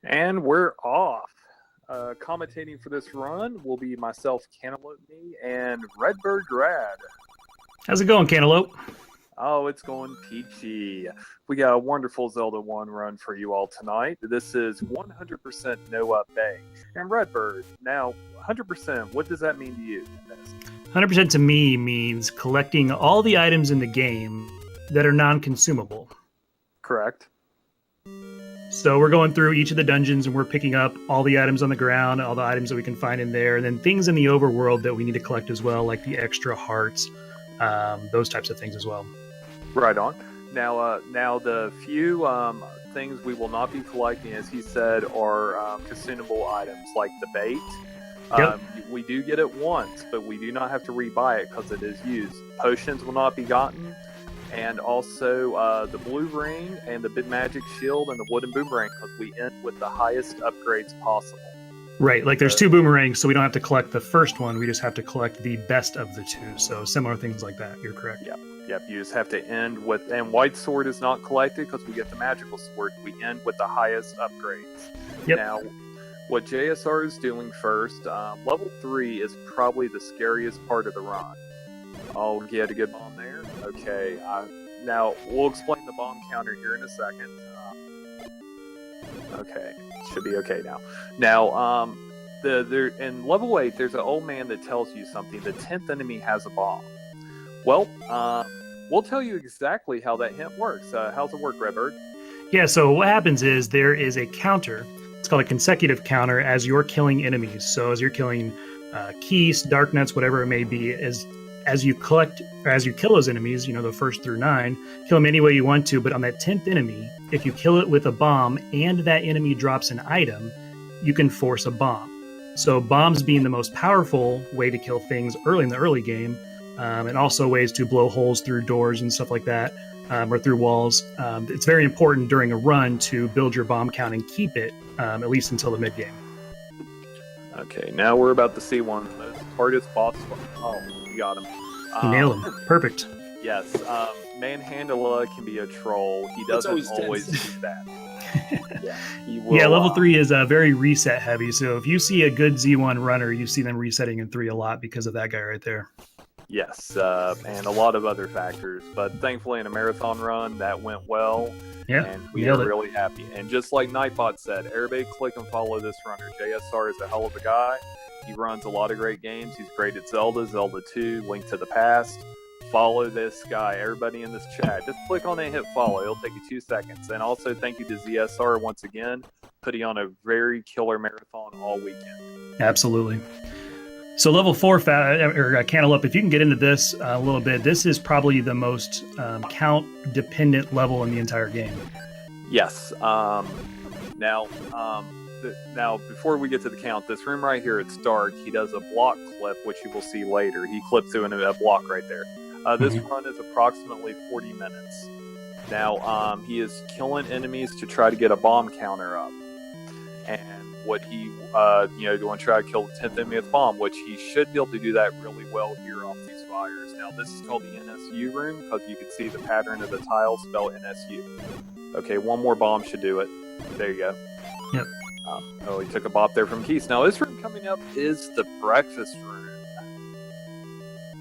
And we're off. Commentating for this run will be myself, Cantaloupe Me, and Redbird Grad. How's it going, Cantaloupe? Oh, it's going peachy. We got a wonderful Zelda 1 run for you all tonight. This is 100% no Up+A. And Redbird, now, 100%, what does that mean to you? 100% to me means collecting all the items in the game that are non-consumable. Correct. So we're going through each of the dungeons and we're picking up all the items on the ground, all the items that we can find in there, and then things in the overworld that we need to collect as well, like the extra hearts, those types of things as well. Right on. Now the few things we will not be collecting, as he said, are consumable items like the bait. Yep. We do get it once, but we do not have to rebuy it because it is used. Potions will not be gotten, and also the blue ring and the big magic shield and the wooden boomerang, because we end with the highest upgrades possible. Right, like there's two boomerangs, so we don't have to collect the first one, we just have to collect the best of the two. So similar things like that, you're correct. Yep, you just have to end with, and white sword is not collected because we get the magical sword. We end with the highest upgrades. Yep. Now, what JSR is doing first, level 3 is probably the scariest part of the run. I'll get a good bomb there. Okay, now we'll explain the bomb counter here in a second. Okay, should be okay now. Now, in level 8, there's an old man that tells you something. The 10th enemy has a bomb. Well, we'll tell you exactly how that hint works. How's it work, Redbird? Yeah, so what happens is there is a counter. It's called a consecutive counter as you're killing enemies. So as you're killing keys, dark nuts, whatever it may be, as you collect, or as you kill those enemies, the first through 9, kill them any way you want to, but on that 10th enemy, if you kill it with a bomb and that enemy drops an item, you can force a bomb. So bombs being the most powerful way to kill things early in the early game, and also ways to blow holes through doors and stuff like that, or through walls. It's very important during a run to build your bomb count and keep it, at least until the mid-game. Okay, now we're about to see one of the most hardest boss. Oh, you got him. You nailed him. Perfect. Yes, Manhandla can be a troll. He doesn't always do that. He will, level 3 is very reset heavy, so if you see a good Z1 runner, you see them resetting in 3 a lot because of that guy right there. Yes, and a lot of other factors, but thankfully in a marathon run, that went well, and we are really happy. And just like Nightbot said, everybody click and follow this runner. JSR is a hell of a guy. He runs a lot of great games. He's great at Zelda, Zelda 2, Link to the Past. Follow this guy. Everybody in this chat, just click on and hit follow. It'll take you 2 seconds. And also thank you to ZSR once again, putting on a very killer marathon all weekend. Absolutely. So level 4, Cantaloupe, if you can get into this a little bit, this is probably the most count-dependent level in the entire game. Yes. Now, before we get to the count, this room right here, it's dark. He does a block clip, which you will see later. He clips through a block right there. This run is approximately 40 minutes. Now, he is killing enemies to try to get a bomb counter up. And what he, going to try to kill the 10th enemy with bomb, which he should be able to do that really well here off these fires. Now, this is called the NSU room, because you can see the pattern of the tiles spell NSU. Okay, one more bomb should do it. There you go. Yep. He took a bop there from Keith. Now, this room coming up is the breakfast room.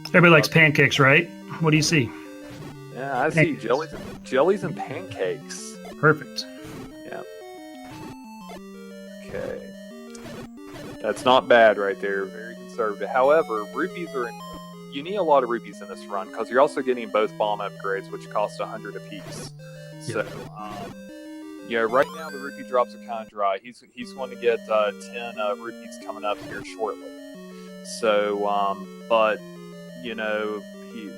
Everybody likes pancakes, right? What do you see? Yeah, I see jellies and pancakes. Perfect. Yeah. Okay. That's not bad right there. Very conservative. However, you need a lot of rupees in this run because you're also getting both bomb upgrades, which cost 100 apiece. So, right now the rupee drops are kind of dry. He's going to get 10 rupees coming up here shortly. So, but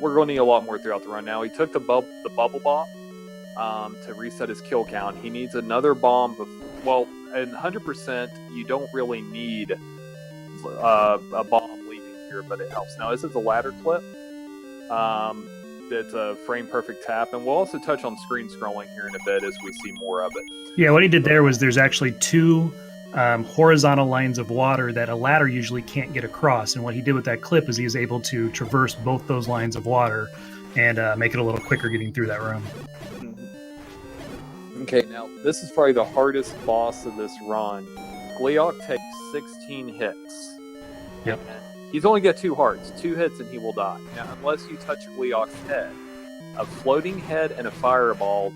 we're going to need a lot more throughout the run. Now he took the bubble bomb to reset his kill count. He needs another bomb. In 100%, you don't really need a bomb leaving here, but it helps. Now this is a ladder clip. It's a frame perfect tap, and we'll also touch on screen scrolling here in a bit as we see more of it. Yeah, what he did there was there's actually 2 horizontal lines of water that a ladder usually can't get across, and what he did with that clip is he was able to traverse both those lines of water and make it a little quicker getting through that room. Okay, now this is probably the hardest boss of this run. Gleeok takes 16 hits. Yep. And he's only got 2 hearts. 2 hits and he will die. Now, unless you touch Gleeok's head, a floating head and a fireball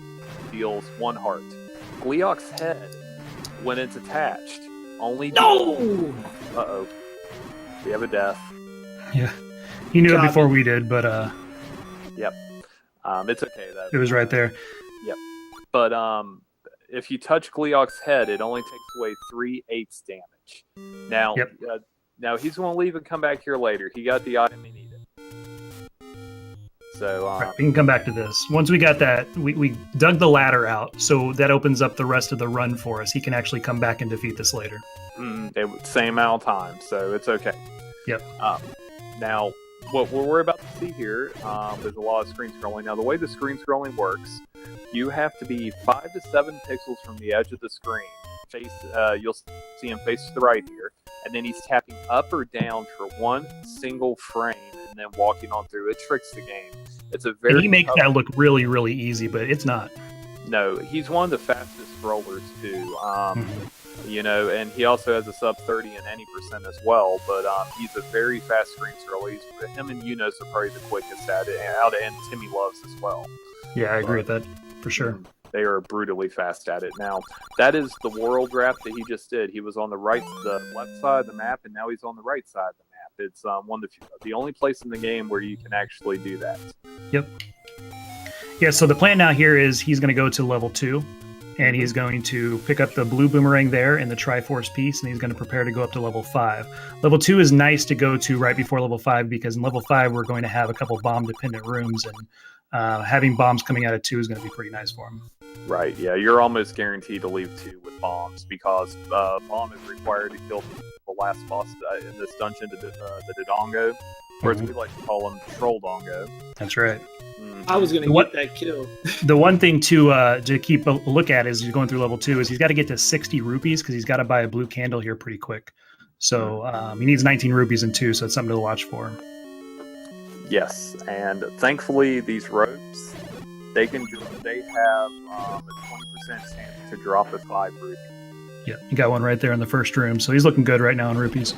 deals 1 heart. Gleeok's head, when it's attached, only No! Uh-oh. We have a death. Yeah. He knew it before we did, but Yep. It's okay though. It was right there. Yep. But if you touch Gleeok's head, it only takes away 3/8 damage. Now, Yep. Now he's going to leave and come back here later. He got the item he needed. So Right, we can come back to this. Once we got that, we dug the ladder out, so that opens up the rest of the run for us. He can actually come back and defeat this later. Same amount of time, so it's okay. Yep. Now, what we're about to see here, there's a lot of screen scrolling. Now, the way the screen scrolling works, you have to be 5 to 7 pixels from the edge of the screen. You'll see him face to the right here, and then he's tapping up or down for 1 single frame, and then walking on through. It tricks the game. It's a very. And he makes that look really, really easy, but it's not. No, he's one of the fastest rollers too. You know, and he also has a sub 30 and any percent as well. But he's a very fast screen scroller. Him and Eunice are probably the quickest at it, and Timmy Loves as well. Yeah, I agree with that for sure. They are brutally fast at it. Now, that is the world wrap that he just did. He was on the left side of the map, and now he's on the right side of the map. It's one of the only place in the game where you can actually do that. Yep. Yeah, so the plan now here is he's going to go to level 2, and he's going to pick up the blue boomerang there and the Triforce piece, and he's going to prepare to go up to level 5. Level 2 is nice to go to right before level 5, because in level 5 we're going to have a couple bomb-dependent rooms, and having bombs coming out of 2 is going to be pretty nice for him. Right, yeah, you're almost guaranteed to leave 2 with bombs, because bomb is required to kill the last boss in this dungeon, the Dodongo, or as we like to call him, Trolldongo. That's right. I was going to get that kill. The one thing to keep a look at as you're going through level 2 is he's got to get to 60 rupees, because he's got to buy a blue candle here pretty quick. So he needs 19 rupees in 2, so it's something to watch for. Yes, and thankfully these ropes, they have a 20% chance to drop a 5 rupee. Yeah, you got one right there in the first room, so he's looking good right now in rupees.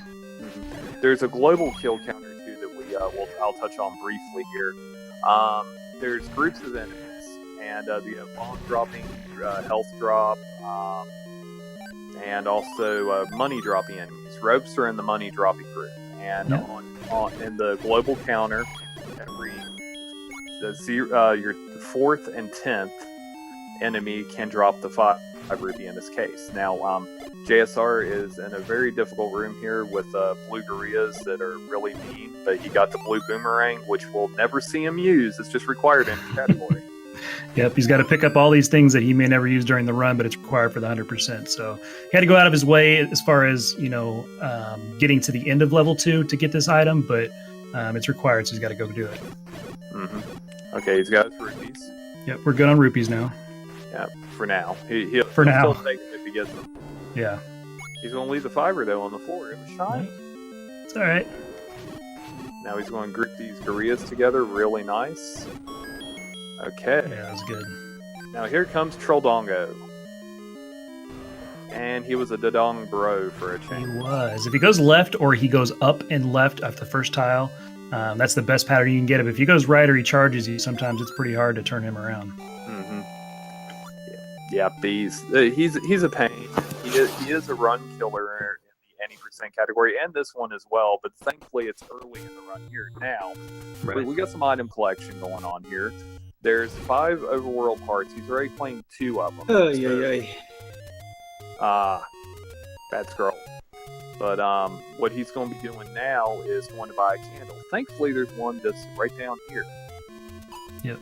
There's a global kill counter too that I'll touch on briefly here. There's groups of enemies, and you have bomb dropping, health drop, and also money dropping enemies. Ropes are in the money dropping group, and in the global counter, your 4th and 10th enemy can drop the 5 rupee in this case. Now, JSR is in a very difficult room here with blue gorillas that are really mean, but he got the blue boomerang, which we'll never see him use. It's just required in the category. Yep, he's got to pick up all these things that he may never use during the run, but it's required for the 100%. So he had to go out of his way as far as, getting to the end of level 2 to get this item, but it's required, so he's got to go do it. Okay, he's got his rupees. Yep, we're good on rupees now. Yeah, for now. He'll still take it if he gets them. Yeah. He's going to leave the 5 though on the floor. It was shiny. It's all right. Now he's going to group these gorillas together really nice. Okay. Yeah, that's good. Now here comes Trolldongo. And he was a Dodong bro for a change. He was. If he goes left or he goes up and left off the first tile, that's the best pattern you can get him. If he goes right or he charges you, sometimes it's pretty hard to turn him around. Yeah, he's a pain. He is a run killer in the any percent category, and this one as well. But thankfully, it's early in the run here. Now, we got some item collection going on here. There's 5 overworld hearts. He's already playing 2 of them. Bad scroll. But what he's going to be doing now is going to buy a candle. Thankfully, there's one that's right down here. Yep.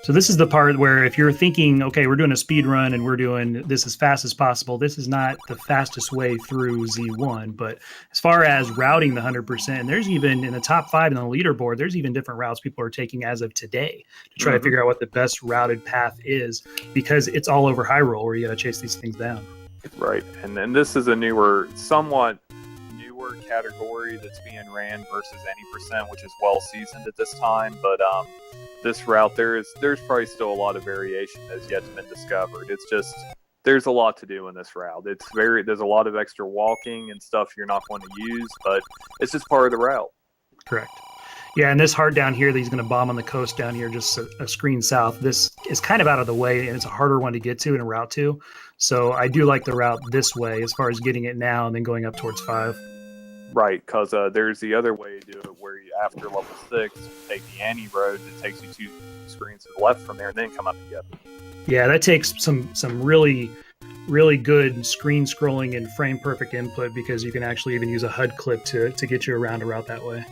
So this is the part where if you're thinking, okay, we're doing a speed run and we're doing this as fast as possible, this is not the fastest way through Z1. But as far as routing the 100%, there's even in the top 5 on the leaderboard, there's even different routes people are taking as of today to try to figure out what the best routed path is, because it's all over Hyrule where you got to chase these things down. Right. And then this is a somewhat newer category that's being ran versus any percent, which is well seasoned at this time. But this route, there's probably still a lot of variation that's yet to been discovered. It's just there's a lot to do in this route. There's a lot of extra walking and stuff you're not going to use, but it's just part of the route. Correct. Yeah, and this hard down here that he's going to bomb on the coast down here, just a screen south, this is kind of out of the way, and it's a harder one to get to and a route to. So I do like the route this way as far as getting it now and then going up towards 5. Right, because there's the other way to do it where you, after level 6, you take the Annie Road that takes you 2 screens to the left from there and then come up again. Yeah, that takes some really, really good screen scrolling and frame perfect input, because you can actually even use a HUD clip to get you around a route that way.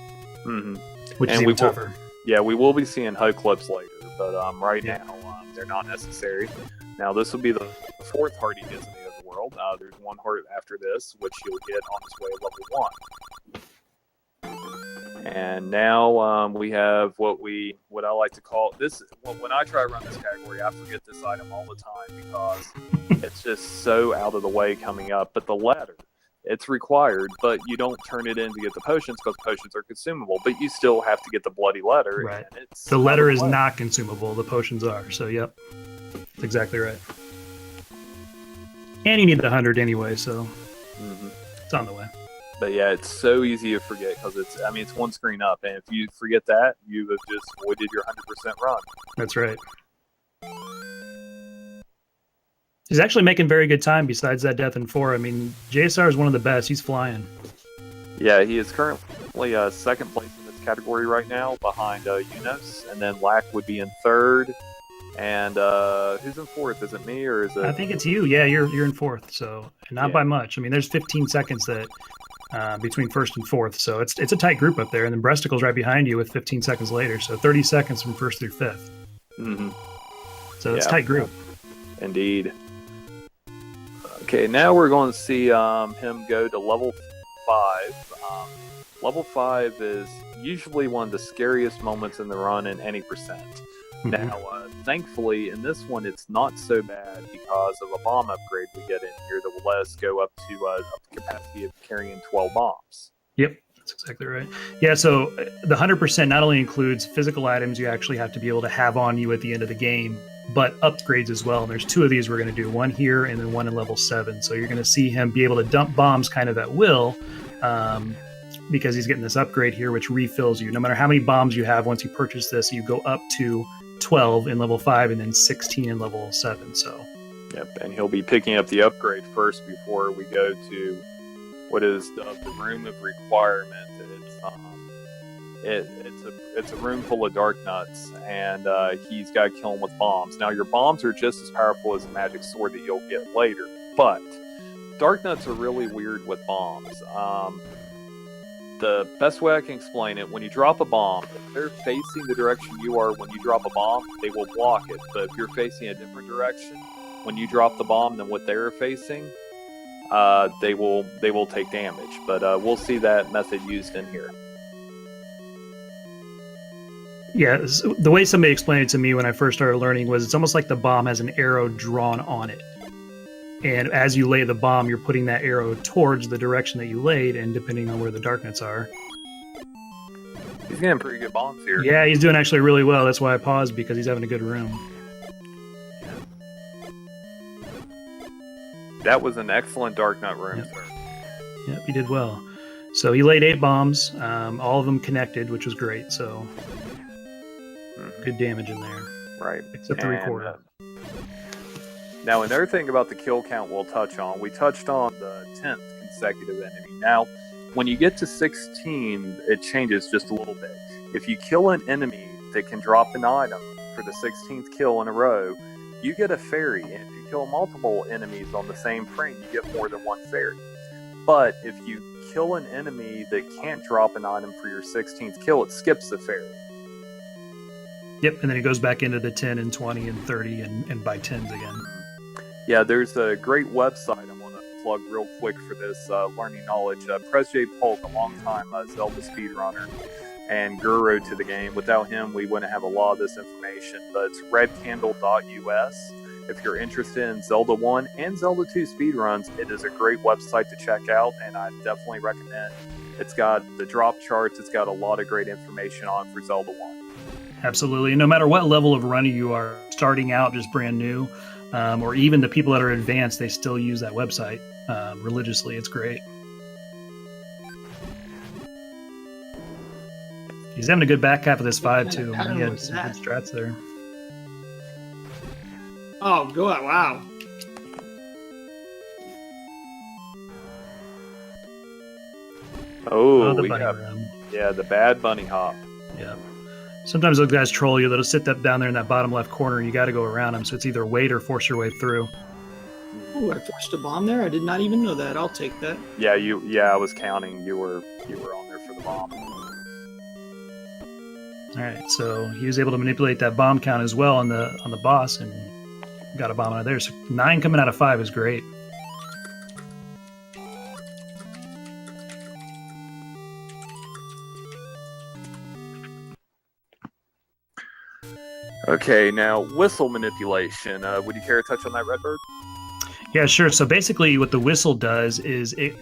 Mm-hmm. Which is even tougher. Yeah, we will be seeing HUD clips later, but right now they're not necessary. Now this will be the 4th heart he gets in the Overworld. There's 1 heart after this, which he'll get on his way to level 1. And now we have what I like to call this. When I try to run this category, I forget this item all the time because it's just so out of the way coming up. But the ladder. It's required, but you don't turn it in to get the potions because potions are consumable. But you still have to get the bloody letter. Right. And it's the letter is not consumable. The potions are. So, yep. That's exactly right. And you need the 100 anyway, so it's on the way. But yeah, it's so easy to forget because it's 1 screen up. And if you forget that, you have just voided your 100% run. That's right. He's actually making very good time besides that death in 4. I mean, JSR is one of the best. He's flying. Yeah, he is currently 2nd place in this category right now behind Yunus. And then Lack would be in 3rd. And who's in 4th? Is it me or is it... I think it's you. Yeah, you're in 4th. So not by much. I mean, there's 15 seconds that between 1st and 4th. So it's a tight group up there. And then Breasticle's right behind you with 15 seconds later. So 30 seconds from 1st through 5th. Mm-hmm. So it's a tight group. Indeed. Okay, now we're going to see him go to level 5. Level 5 is usually one of the scariest moments in the run in any percent. Mm-hmm. Now, thankfully, in this one, it's not so bad because of a bomb upgrade we get in here that will let us go up to a capacity of carrying 12 bombs. Yep, that's exactly right. Yeah, so the 100% not only includes physical items you actually have to be able to have on you at the end of the game, but upgrades as well. And there's 2 of these we're going to do, 1 here and then 1 in level 7. So you're going to see him be able to dump bombs kind of at will because he's getting this upgrade here, which refills you. No matter how many bombs you have, once you purchase this, you go up to 12 in level 5 and then 16 in level 7. So, yep, and he'll be picking up the upgrade first before we go to what is the room of requirement. It's a room full of dark nuts, and he's got to kill them with bombs. Now, your bombs are just as powerful as the magic sword that you'll get later, but dark nuts are really weird with bombs. The best way I can explain it, when you drop a bomb, if they're facing the direction you are when you drop a bomb, they will block it. But if you're facing a different direction when you drop the bomb than what they're facing, they will take damage. But we'll see that method used in here. Yeah, the way somebody explained it to me when I first started learning was it's almost like the bomb has an arrow drawn on it. And as you lay the bomb, you're putting that arrow towards the direction that you laid, and depending on where the dark nuts are. He's getting pretty good bombs here. Yeah, he's doing actually really well. That's why I paused, because he's having a good room. That was an excellent dark nut room, yep. sir. Yep, he did well. So he laid 8 bombs, all of them connected, which was great. So good damage in there. Right. Except the recorder. Now, another thing about the kill count we'll touch on, we touched on the 10th consecutive enemy. Now, when you get to 16, it changes just a little bit. If you kill an enemy that can drop an item for the 16th kill in a row, you get a fairy. And if you kill multiple enemies on the same frame, you get more than 1 fairy. But if you kill an enemy that can't drop an item for your 16th kill, it skips the fairy. Yep, and then it goes back into the 10 and 20 and 30 and by 10s again. Yeah, there's a great website I want to plug real quick for this learning knowledge. Pres J. Polk, a long-time Zelda speedrunner and guru to the game. Without him, we wouldn't have a lot of this information, but it's redcandle.us. If you're interested in Zelda 1 and Zelda 2 speedruns, it is a great website to check out, and I definitely recommend. It's got the drop charts, it's got a lot of great information on for Zelda 1. Absolutely. No matter what level of runner you are, starting out just brand new, or even the people that are advanced, they still use that website religiously. It's great. He's having a good back half of this 5 too. He had some good strats there. Oh, go out! Wow. Oh, the we bunny got room. yeah, the bad bunny hop. Yeah. Sometimes those guys troll you. They'll sit down there in that bottom left corner. You got to go around them. So it's either wait or force your way through. Oh, I forced a bomb there. I did not even know that. I'll take that. Yeah, I was counting. You were on there for the bomb. All right, so he was able to manipulate that bomb count as well on the boss and got a bomb out of there. So 9 coming out of 5 is great. Okay, now whistle manipulation. Would you care to touch on that, Redbird? Yeah, sure. So basically what the whistle does is it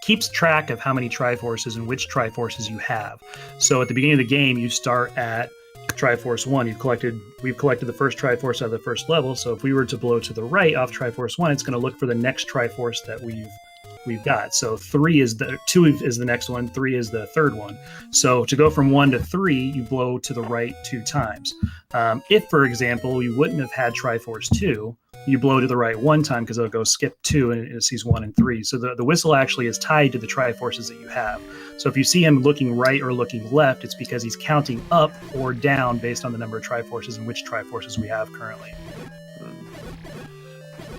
keeps track of how many Triforces and which Triforces you have. So at the beginning of the game, you start at Triforce 1. We've collected the first Triforce out of the first level. So if we were to blow to the right off Triforce 1, it's going to look for the next Triforce that we've got. So 2 is the next one, 3 is the third one. So to go from 1 to 3, you blow to the right 2 times. If, for example, you wouldn't have had Triforce 2, you blow to the right 1 time because it'll go skip 2 and it sees 1 and 3. So the whistle actually is tied to the Triforces that you have. So if you see him looking right or looking left, it's because he's counting up or down based on the number of Triforces and which Triforces we have currently.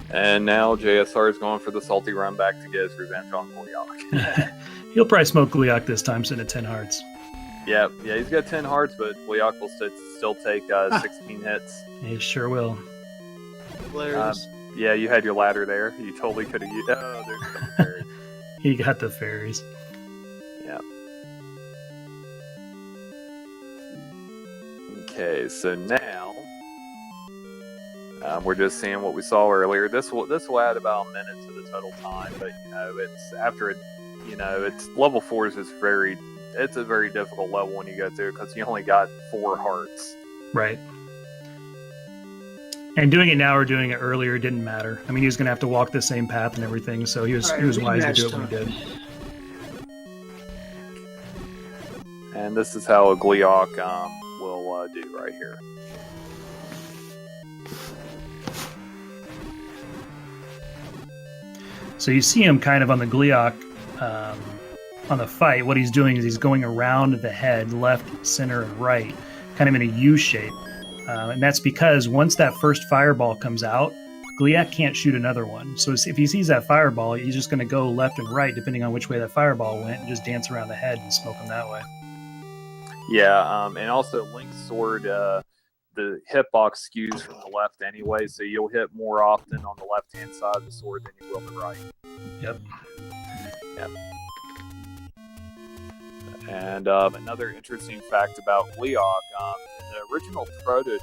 And now JSR is going for the salty run back to get his revenge on Gleeok. He'll probably smoke Gleeok this time, sitting at 10 hearts. Yeah, he's got 10 hearts, but Gleeok will still take 16 hits. He sure will. Hilarious. Yeah, you had your ladder there. You totally could have used. Oh, there's the fairy. He got the fairies. Yeah. Okay, so now we're just seeing what we saw earlier. This will add about a minute to the total time, but it's after it. It's level 4 is it's a very difficult level when you go through because you only got 4 hearts. Right. And doing it now or doing it earlier didn't matter. I mean, he was going to have to walk the same path and everything, so he was wise to do it when he did. And this is how a Gleeok will do right here. So you see him kind of on the Gleeok on the fight. What he's doing is he's going around the head, left, center, and right, kind of in a U shape. And that's because once that first fireball comes out, Gleeok can't shoot another one. So if he sees that fireball, he's just going to go left and right, depending on which way that fireball went, and just dance around the head and smoke him that way. Yeah, and also Link's sword, the hitbox skews from the left anyway, so you'll hit more often on the left-hand side of the sword than you will the right. Yep. And another interesting fact about Gleeok, the original prototype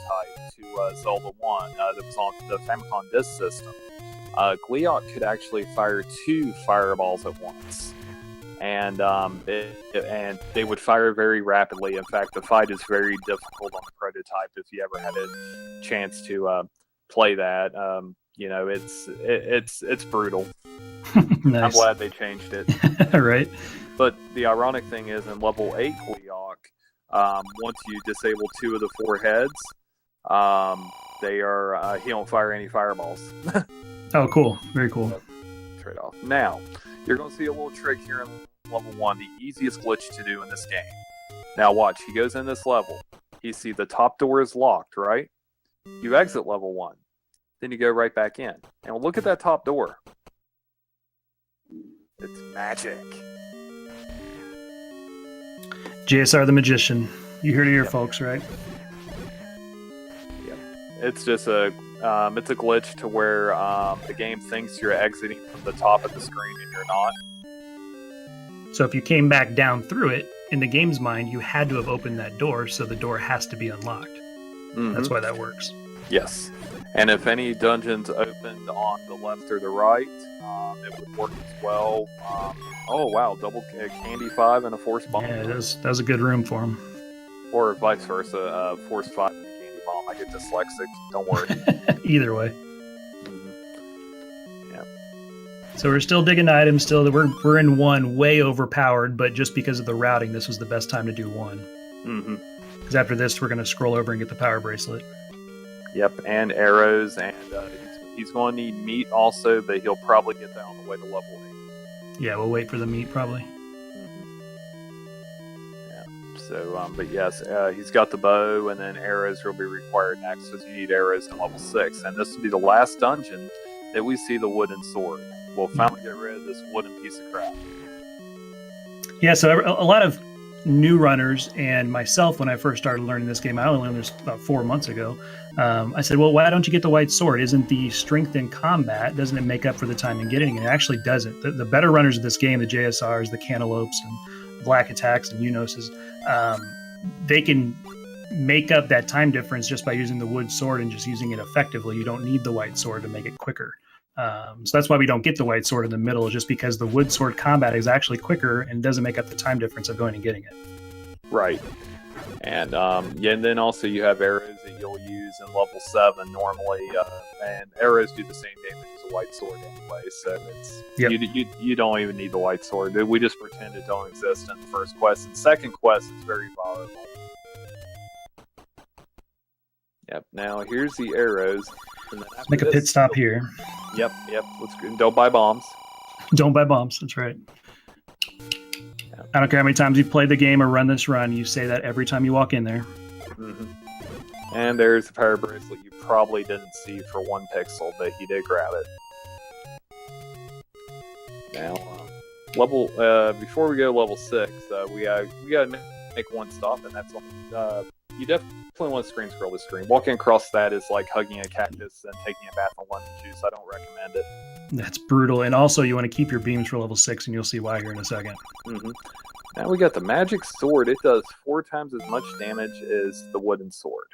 to Zelda 1 that was on the Famicom Disk System, Gleeok could actually fire 2 fireballs at once. And they would fire very rapidly. In fact, the fight is very difficult on the prototype if you ever had a chance to play that. It's brutal. Nice. I'm glad they changed it. Right. But the ironic thing is, in level 8 Gleeok, once you disable 2 of the 4 heads, he don't fire any fireballs. Oh, cool. Very cool. Trade off. Now, you're going to see a little trick here in level 1, the easiest glitch to do in this game. Now watch, he goes in this level. You see the top door is locked, right? You exit level 1. Then you go right back in. And look at that top door. It's magic. JSR the Magician. You heard it here, folks, right? Yeah. It's just it's a glitch to where the game thinks you're exiting from the top of the screen and you're not. So if you came back down through it, in the game's mind, you had to have opened that door, so the door has to be unlocked. Mm-hmm. That's why that works. Yes. And if any dungeons opened on the left or the right, it would work as well. Oh, wow. Double Candy 5 and a Force Bomb. Yeah, that was a good room for him. Or vice versa, Force 5 and the Candy Bomb. I get dyslexic, don't worry. Either way. Yeah. So we're still digging items. Still, we're in 1 way overpowered, but just because of the routing, this was the best time to do 1. Because after this, we're going to scroll over and get the power bracelet. Yep, and arrows, and he's going to need meat also, but he'll probably get that on the way to level 8. Yeah, we'll wait for the meat probably. Yeah. So, but yes, he's got the bow, and then arrows will be required next, because you need arrows in level 6. And this will be the last dungeon that we see the wooden sword. We'll finally get rid of this wooden piece of crap. Yeah, so a lot of new runners and myself, when I first started learning this game, I only learned this about 4 months ago. I said, well, why don't you get the white sword? Isn't the strength in combat, doesn't it make up for the time in getting it? It actually doesn't. The better runners of this game, the JSRs, the Cantaloupes, and Black Attacks, and Unoses, they can make up that time difference just by using the wood sword and just using it effectively. You don't need the white sword to make it quicker. So that's why we don't get the white sword in the middle, just because the wood sword combat is actually quicker and doesn't make up the time difference of going and getting it. Right. And and then also you have arrows that you'll use in level 7 normally, and arrows do the same damage as a white sword anyway, so it's you don't even need the white sword. We just pretend it don't exist in the first quest. And second quest is very valuable. Yep. Now here's the arrows. And then Let's make a pit stop here. Yep. Let's go. Don't buy bombs. Don't buy bombs. That's right. Yep. I don't care how many times you've played the game or run this run. You say that every time you walk in there. And there's the power bracelet you probably didn't see for 1 pixel, but he did grab it. Now, before we go level 6, we gotta make 1 stop, and that's you definitely want to screen scroll the screen. Walking across that is like hugging a cactus and taking a bath in lemon juice. I don't recommend it. That's brutal. And also, you want to keep your beams for level 6, and you'll see why here in a second. Now we got the magic sword. It does 4 times as much damage as the wooden sword.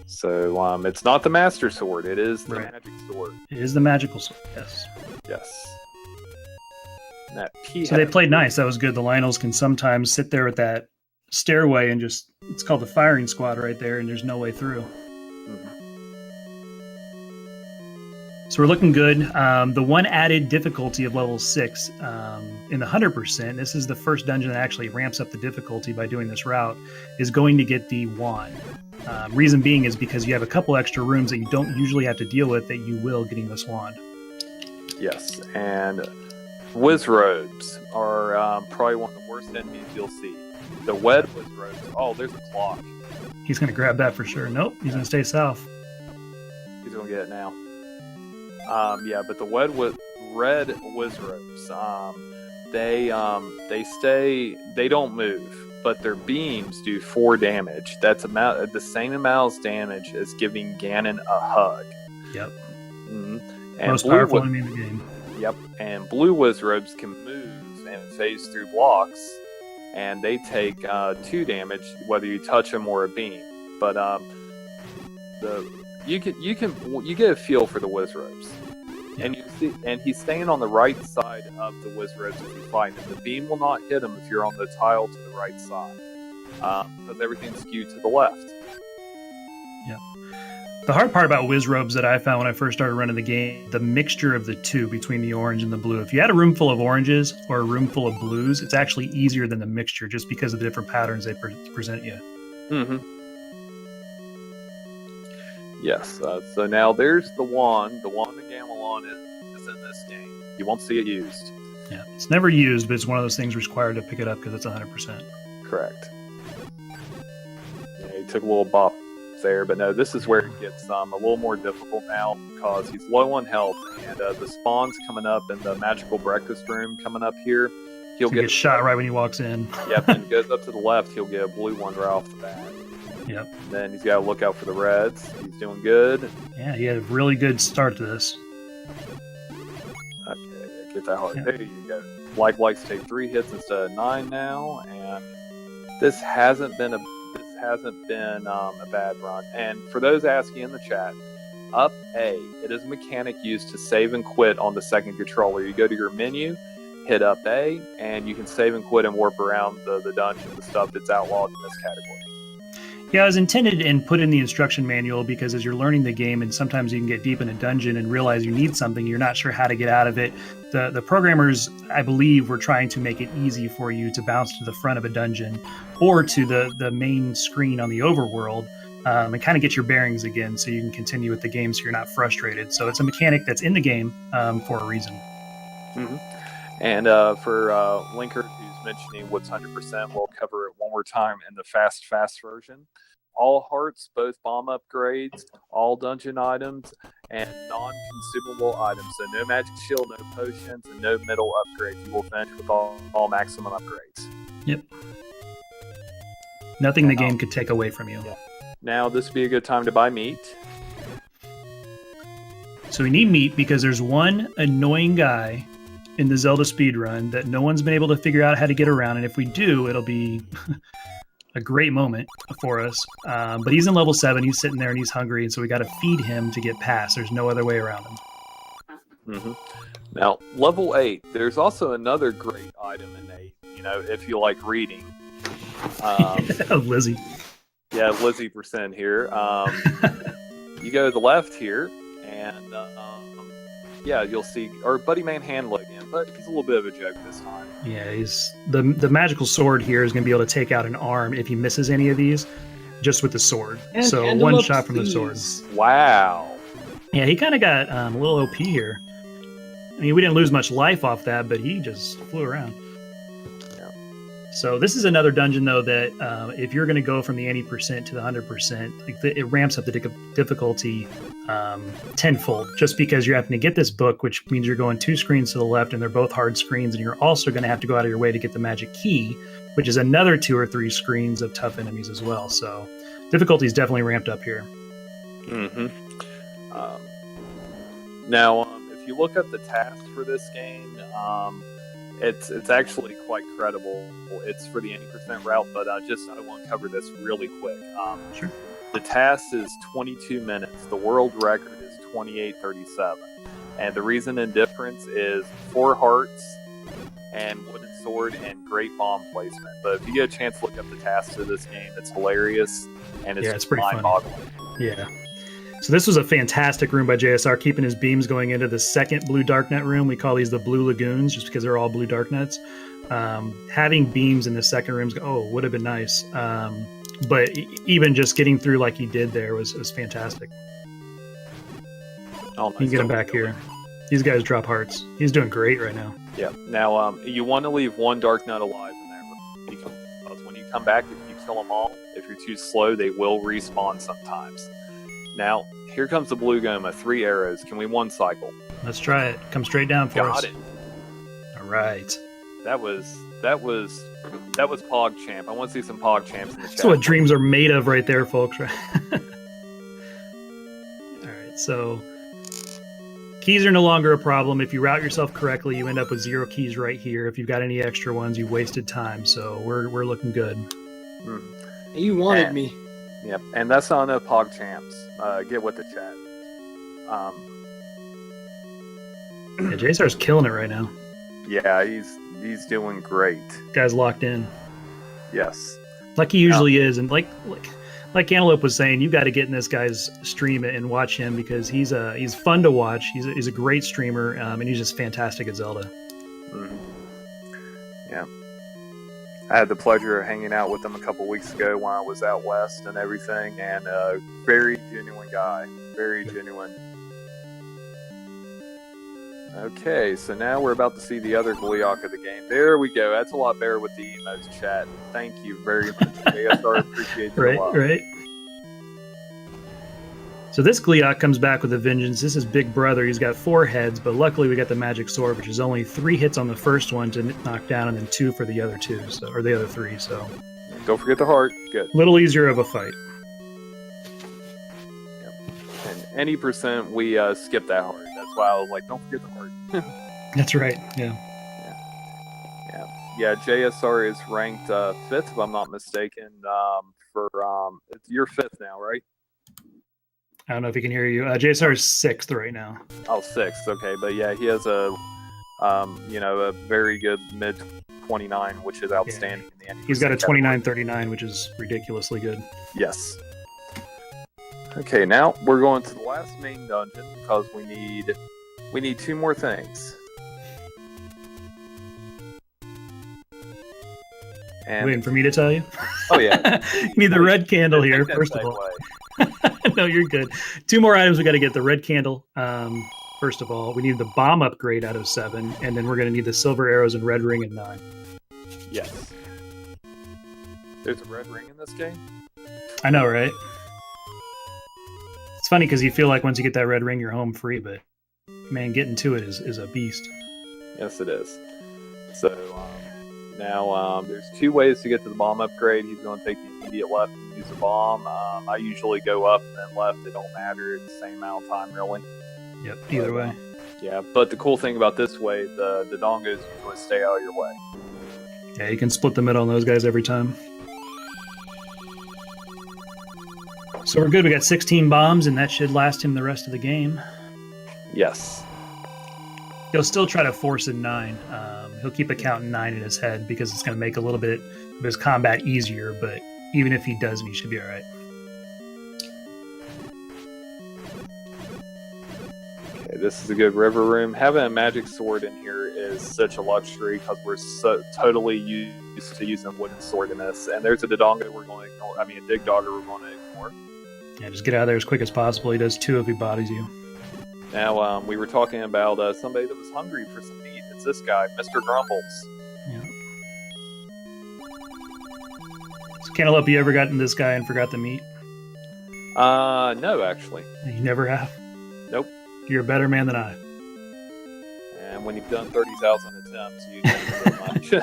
So it's not the master sword. It is the magic sword. It is the magical sword. Yes. Yes. So they played nice. That was good. The Lionels can sometimes sit there at that stairway and it's called the firing squad right there, and there's no way through. So we're looking good. The one added difficulty of level 6 in the 100%, this is the first dungeon that actually ramps up the difficulty by doing this route, is going to get the wand. Reason being is because you have a couple extra rooms that you don't usually have to deal with that you will getting this wand. Yes, and Wizrobes are probably one of the worst enemies you'll see. The wed Wizrobes. Oh, there's a clock. He's going to grab that for sure. Nope, he's going to stay south. He's going to get it now. But the red Wizrobes, they don't move, but their beams do 4 damage. That's the same amount of damage as giving Ganon a hug. Yep. And most powerful enemy in the game. Yep, and blue Wizrobes can move and phase through blocks, and they take 2 damage whether you touch them or a beam. But you get a feel for the Wizrobes, and you see, and he's staying on the right side of the Wizrobes if you find him. The beam will not hit him if you're on the tile to the right side, because everything's skewed to the left. Yeah. The hard part about Wizrobes that I found when I first started running the game, the mixture of the two between the orange and the blue. If you had a room full of oranges or a room full of blues, it's actually easier than the mixture just because of the different patterns they present you. Yes, so now there's the wand. The wand of Gamelon is in this game. You won't see it used. Yeah, it's never used, but it's one of those things required to pick it up because it's 100%. Correct. Yeah, he took a little bop there, but no, this is where it gets a little more difficult now because he's low on health, and the spawn's coming up in the magical breakfast room coming up here. He'll get shot right when he walks in. Yep, and goes up to the left, he'll get a blue one right off the bat. Yep. Then he's got to look out for the reds. He's doing good. Yeah, he had a really good start to this. Okay, get that hard. Yeah. There you go. Likes take 3 hits instead of 9 now, and this hasn't been a bad run. And for those asking in the chat, Up+A, it is a mechanic used to save and quit on the second controller. You go to your menu, hit Up+A, and you can save and quit and warp around the dungeon, the stuff that's outlawed in this category. Yeah, it was intended and put in the instruction manual because as you're learning the game, and sometimes you can get deep in a dungeon and realize you need something, you're not sure how to get out of it. The programmers, I believe, were trying to make it easy for you to bounce to the front of a dungeon or to the main screen on the overworld and kind of get your bearings again so you can continue with the game so you're not frustrated. So it's a mechanic that's in the game for a reason. Mm-hmm. And for Linker, who's mentioning what's 100%, we'll cover it one more time in the fast version. All hearts, both bomb upgrades, all dungeon items, and non-consumable items. So no magic shield, no potions, and no middle upgrades. You will finish with all maximum upgrades. Yep. Nothing the game could take away from you. Yeah. Now, this would be a good time to buy meat. So we need meat because there's one annoying guy in the Zelda speedrun that no one's been able to figure out how to get around, and if we do, it'll be a great moment for us. But he's in level 7, he's sitting there and he's hungry, and so we got to feed him to get past. There's no other way around him. Mm-hmm. Now, level 8, there's also another great item in 8, you know, if you like reading. Lizzie. Yeah, Lizzie % here. You go to the left here, and yeah, you'll see our Buddy Man Handle again, but he's a little bit of a joke this time. Yeah, he's the magical sword here is going to be able to take out an arm if he misses any of these, just with the sword. And so one shot from the sword. Wow. Yeah, he kind of got a little OP here. I mean, we didn't lose much life off that, but he just flew around. Yeah. So this is another dungeon, though, that if you're going to go from the 80% to the 100%, like it ramps up the difficulty tenfold, just because you're having to get this book, which means you're going 2 screens to the left, and they're both hard screens, and you're also going to have to go out of your way to get the magic key, which is another 2 or 3 screens of tough enemies as well. So difficulty is definitely ramped up here. Mm-hmm. Now, if you look up the tasks for this game, it's actually quite credible. It's for the 80% route, but I want to cover this really quick. Sure. The task is 22 minutes. The world record is 28:37. And the reason and difference is 4 hearts and wooden sword and great bomb placement. But if you get a chance to look up the tasks of this game, it's hilarious and it's pretty mind-boggling. Yeah. So this was a fantastic room by JSR, keeping his beams going into the second blue darknet room. We call these the blue lagoons just because they're all blue darknets. Having beams in the second room would have been nice. But even just getting through like he did there was fantastic. Oh, nice. You can get him back here. These guys drop hearts. He's doing great right now. Yeah. Now, you want to leave 1 dark nut alive in that room, because when you come back, if you kill them all, if you're too slow, they will respawn sometimes. Now, here comes the blue goma. 3 arrows. Can we 1 cycle? Let's try it. Come straight down for us. Got it. All right. That was PogChamp. I want to see some PogChamps in the chat. That's what dreams are made of right there, folks. All right, so keys are no longer a problem. If you route yourself correctly, you end up with 0 keys right here. If you've got any extra ones, you've wasted time. So we're looking good. You wanted me. Yep, and that's not enough PogChamps. Get with the chat. Yeah, JSR's killing it right now. Yeah, he's doing great. Guy's locked in. Yes. Like he usually is, and like Antelope was saying, you got to get in this guy's stream and watch him because he's fun to watch. He's a great streamer, and he's just fantastic at Zelda. Mm-hmm. Yeah. I had the pleasure of hanging out with him a couple weeks ago when I was out west and everything, and very genuine guy. Very genuine. Okay, so now we're about to see the other Gleeok of the game. There we go. That's a lot better with the emotes, chat. Thank you very much. JSR appreciate the love. Right. So this Gleeok comes back with a vengeance. This is Big Brother. He's got 4 heads, but luckily we got the magic sword, which is only 3 hits on the first one to knock down, and then 2 for the other 2, or the other 3. So don't forget the heart. Good. A little easier of a fight. Yep. And any percent we skip that heart. That's why I was like, don't forget the heart. That's right. Yeah. JSR is ranked 5th, if I'm not mistaken. You're 5th now, right? I don't know if he can hear you. JSR is 6th right now. Oh, 6th. Okay, but yeah, he has a A very good mid 29, which is outstanding in the end. He's got a 29.39, which is ridiculously good. Yes. Okay, now we're going to the last main dungeon because we need 2 more things. And Waiting for me to tell you? Oh yeah. You need the red candle here, first of all. No, you're good. 2 more items we got to get. The red candle. First of all, we need the bomb upgrade out of 7, and then we're going to need the silver arrows and red ring in 9. Yes. There's a red ring in this game? I know, right? It's funny because you feel like once you get that red ring, you're home free, but man, getting to it is a beast. Yes, it is. So now there's 2 ways to get to the bomb upgrade. He's going to take the immediate left and use the bomb. I usually go up and then left. It don't matter. It's the same amount of time, really. Yep, either way. Yeah, but the cool thing about this way, the dongos usually stay out of your way. Yeah, you can split the middle on those guys every time. So we're good. We got 16 bombs, and that should last him the rest of the game. Yes. He'll still try to force in 9. He'll keep a count in 9 in his head because it's going to make a little bit of his combat easier, but even if he doesn't, he should be all right. Okay, this is a good river room. Having a magic sword in here is such a luxury because we're so totally used to using a wooden sword in this. And there's a Dodongo we're going to ignore. I mean, a Dig Dogger we're going to ignore. Yeah, just get out of there as quick as possible. He does 2 if he bodies you. Now, we were talking about somebody that was hungry for some meat. It's this guy, Mr. Grumbles. Yeah. So, Cantaloupe, you ever gotten this guy and forgot the meat? No, actually. You never have? Nope. You're a better man than I. And when you've done 30,000 attempts, you don't know much.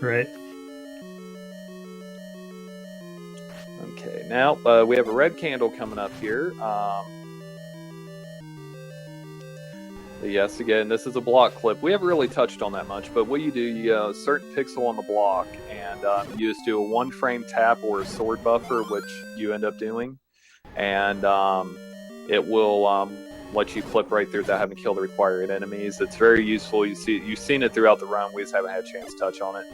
Right. Okay, now we have a red candle coming up here. Yes, again, this is a block clip. We haven't really touched on that much, but what you do, you certain pixel on the block, and you just do a 1-frame tap or a sword buffer, which you end up doing, and it will let you clip right through without having to kill the required enemies. It's very useful. You've seen it throughout the run. We just haven't had a chance to touch on it.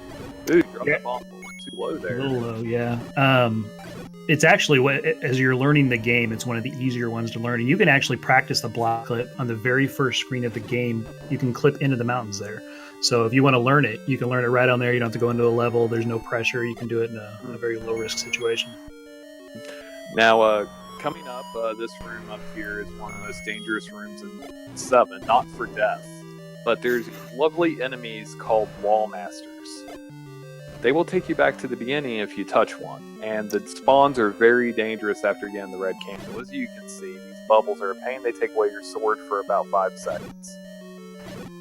Ooh, you dropped the bomb a little too low there. A little low, yeah. It's actually, as you're learning the game, it's one of the easier ones to learn. And you can actually practice the block clip on the very first screen of the game. You can clip into the mountains there. So if you want to learn it, you can learn it right on there. You don't have to go into a level. There's no pressure. You can do it in a very low-risk situation. Now, coming up, this room up here is one of the most dangerous rooms in 7, not for death, but there's lovely enemies called Wall Masters. They will take you back to the beginning if you touch one, and the spawns are very dangerous after getting the red candle. As you can see, these bubbles are a pain. They take away your sword for about 5 seconds.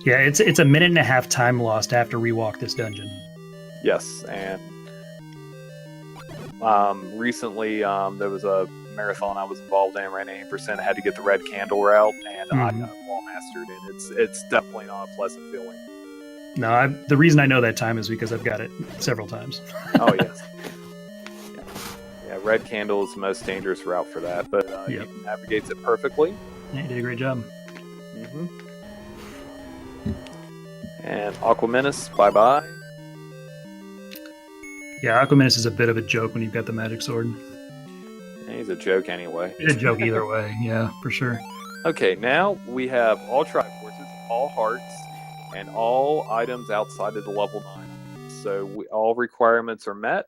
Yeah, it's a 1.5 minute time lost after we walk this dungeon. Yes, and recently there was a marathon I was involved in, ran 80%. I had to get the red candle route, and I got wall mastered, and it's definitely not a pleasant feeling. No, the reason I know that time is because I've got it several times. Oh, yes. Yeah, red candle is the most dangerous route for that, but he navigates it perfectly. Yeah, he did a great job. Mm-hmm. And Aquamenus, bye-bye. Yeah, Aquamenus is a bit of a joke when you've got the magic sword. Yeah, he's a joke anyway. He's a joke either way, yeah, for sure. Okay, now we have all Triforces, all hearts, and all items outside of the level 9. So all requirements are met,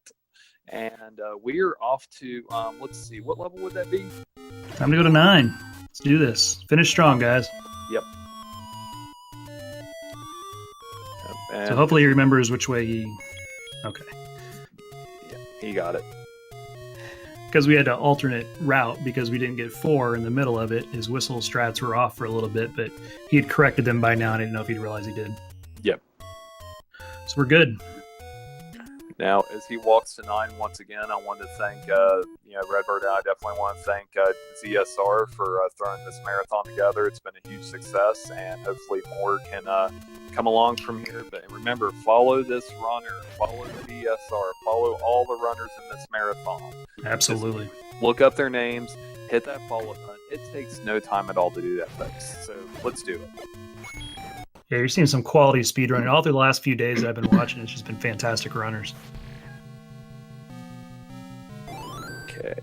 and we are off to, let's see, what level would that be? Time to go to 9. Let's do this. Finish strong, guys. Yep. And so hopefully he remembers which way he... Okay. Yeah, he got it. Because we had an alternate route because we didn't get 4 in the middle of it. His whistle strats were off for a little bit, but he had corrected them by now. I didn't know if he'd realize he did. Yep. So we're good. Now, as he walks to 9 once again, I want to thank, Redbird, and I definitely want to thank ZSR for throwing this marathon together. It's been a huge success, and hopefully more can come along from here. But remember, follow this runner, follow ZSR, follow all the runners in this marathon. Absolutely. Just look up their names, hit that follow button. It takes no time at all to do that, folks. So let's do it. Yeah, you're seeing some quality speedrunning all through the last few days that I've been watching. It's just been fantastic runners. Okay.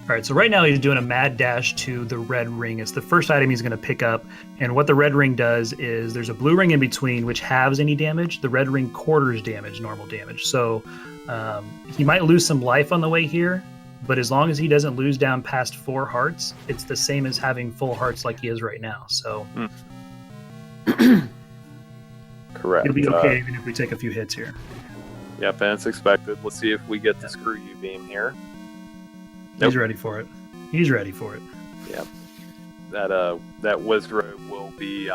All right, so right now he's doing a mad dash to the red ring. It's the first item he's going to pick up. And what the red ring does is there's a blue ring in between, which halves any damage. The red ring quarters damage, normal damage. So he might lose some life on the way here, but as long as he doesn't lose down past 4 hearts, it's the same as having full hearts like he is right now. So Correct. He'll be okay even if we take a few hits here. Yep, and it's expected. Let's see if we get the screw you beam here. He's ready for it. He's ready for it. Yep. That Wizrobe will be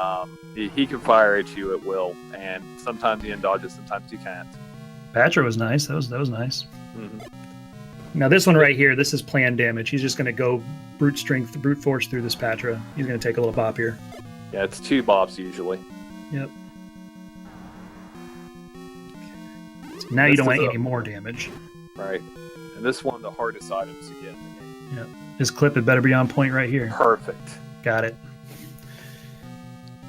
he can fire at you at will, and sometimes you can dodge it, sometimes you can't. Patra was nice. That was nice. Mm-hmm. Now this one right here, this is planned damage. He's just going to go brute force through this Patra. He's going to take a little bop here. Yeah, it's 2 bops usually. Yep. So now you don't want any more damage. Right. And this is one of the hardest items to get in the game. Yep. This clip had better be on point right here. Perfect. Got it.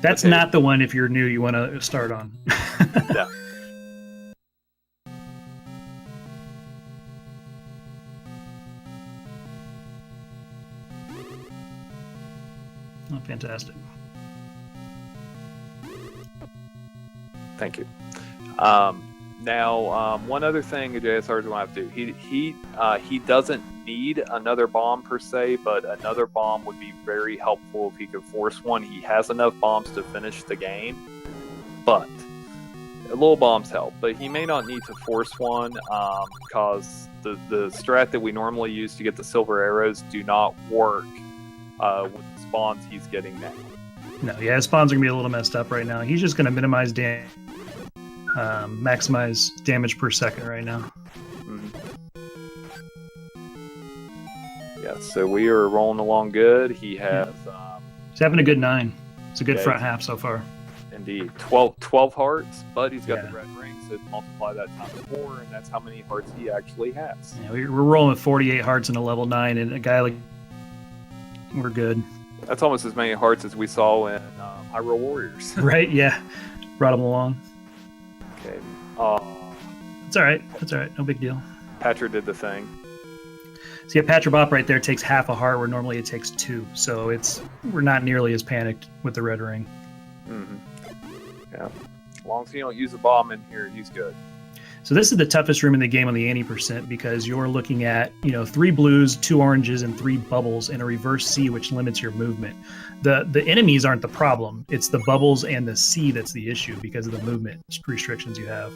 That's okay. not the one if you're new you want to start on. Yeah. Oh, fantastic. Thank you. Now, one other thing a JSR is going to have to do. He doesn't need another bomb per se, but another bomb would be very helpful if he could force one. He has enough bombs to finish the game, but little bombs help. But he may not need to force one because the strat that we normally use to get the silver arrows do not work with the spawns he's getting now. No, yeah, his spawns are going to be a little messed up right now. He's just going to minimize damage. Maximize damage per second right now. Yeah, so we are rolling along good. He has... he's having a good 9. It's a good front half so far. Indeed. 12 hearts, but he's got the red ring, so multiply that times 4, and that's how many hearts he actually has. Yeah, we're rolling with 48 hearts in a level 9, and a guy like... We're good. That's almost as many hearts as we saw in Hyrule Warriors. Right, yeah. Brought him along. Okay. It's all right. That's all right. No big deal. Patra did the thing. So yeah, Patra Bop right there takes half a heart where normally it takes 2. So we're not nearly as panicked with the red ring. Mm-hmm. Yeah. As long as you don't use a bomb in here, he's good. So this is the toughest room in the game on the anti% because you're looking at 3 blues, 2 oranges, and 3 bubbles in a reverse C, which limits your movement. The enemies aren't the problem. It's the bubbles and the C that's the issue because of the movement restrictions you have.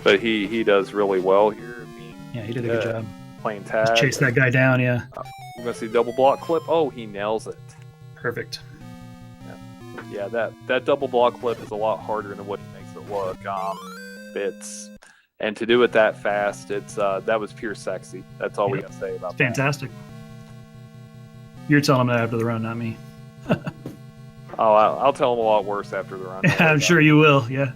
But he does really well here. Yeah, he did a good job. Playing tag. Just chase that guy down, yeah. We're going to see double block clip. Oh, he nails it. Perfect. Yeah, that double block clip is a lot harder than what he makes it look. And to do it that fast, that was pure sexy. That's all we got to say about that. Fantastic. You're telling him that after the run, not me. Oh, I'll tell him a lot worse after the run. I'm sure you will, yeah.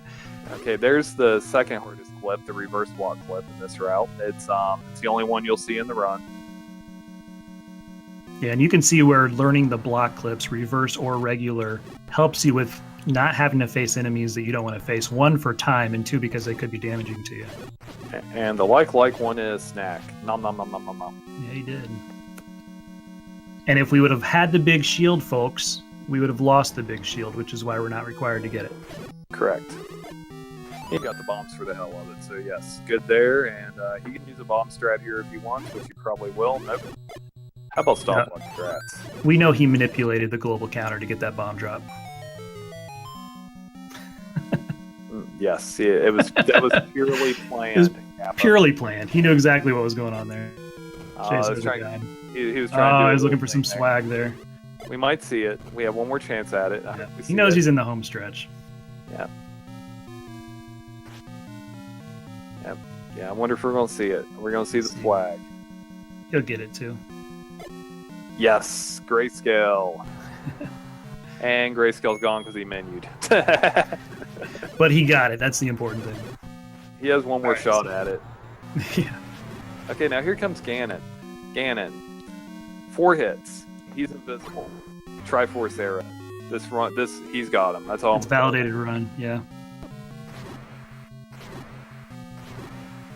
Okay, there's the second hardest clip, the reverse block clip in this route. It's the only one you'll see in the run. Yeah, and you can see where learning the block clips, reverse or regular, helps you with not having to face enemies that you don't want to face. 1, for time, and 2, because they could be damaging to you. And the like one is snack. Nom nom nom nom nom nom. Yeah, he did. And if we would have had the big shield, folks, we would have lost the big shield, which is why we're not required to get it. Correct. He got the bombs for the hell of it, so yes, good there. And he can use a bomb strat here if he wants, which he probably will. Nope. How about stopwatch strats? We know he manipulated the global counter to get that bomb drop. Yes, that was purely planned. It was purely planned. He knew exactly what was going on there. He was trying. He was looking for some swag there. We might see it. We have one more chance at it. Yeah. He knows he's in the home stretch. Yeah. Yeah. I wonder if we're going to see it. We're going to see the swag. He'll get it too. Yes, grayscale. And grayscale's gone because he menued. But he got it. That's the important thing. He has one more shot at it. Yeah. Okay, now here comes Ganon. Ganon. 4 hits. He's invisible. Triforce Arrow. He's got him. That's all. It's validated run. Yeah.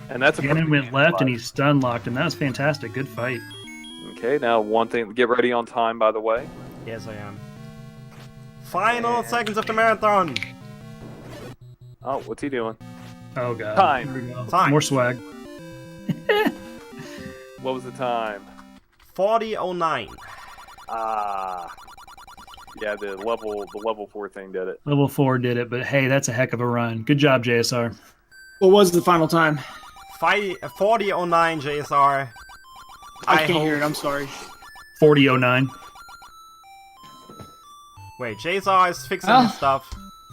And that's a Ganon went left and he stun locked him. That was fantastic. Good fight. Okay, now one thing. Get ready on time, by the way. Yes, I am. Final seconds of the marathon. Oh, what's he doing? Oh god. Time. Here we go. Time. More swag. What was the time? 40:09. Ah. Yeah, the level 4 thing did it. Level 4 did it, but hey, that's a heck of a run. Good job, JSR. What was the final time? 40:09 JSR. I can't hear it. I'm sorry. 40:09. Wait, JSR is fixing Oh. his stuff.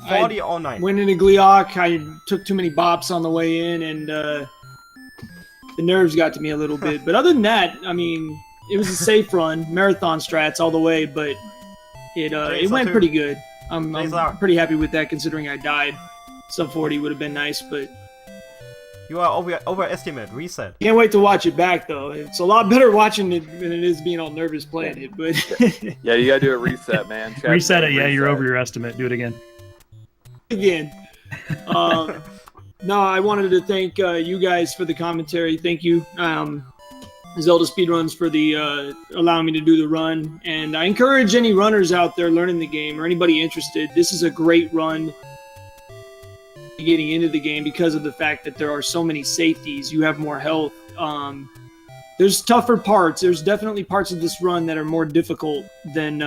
40:09. Went into Gliok. I took too many bops on the way in, and the nerves got to me a little bit. But other than that, I mean, it was a safe run. Marathon strats all the way, but it went pretty good. I'm pretty happy with that, considering I died. Sub 40 would have been nice, but You are overestimate. Reset. can't wait to watch it back, though. It's a lot better watching it than it is being all nervous playing it. But Yeah, you gotta do a reset, man. Chat Reset it. saying Yeah, you're reset. over your estimate. Do it again. again, no, I wanted to thank you guys for the commentary. Thank you, Zelda Speedruns, for the allowing me to do the run. And I encourage any runners out there learning the game or anybody interested. This is a great run getting into the game because of the fact that there are so many safeties. You have more health. There's tougher parts. There's definitely parts of this run that are more difficult than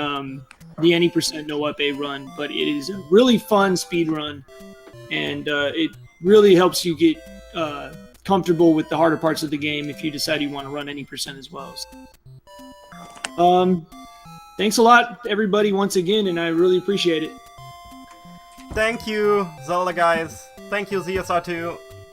the any percent no Up+A run, but it is a really fun speed run, and it really helps you get comfortable with the harder parts of the game if you decide you want to run any percent as well. So, thanks a lot, everybody, once again, and I really appreciate it. Thank you, Zelda guys. Thank you, ZSR2.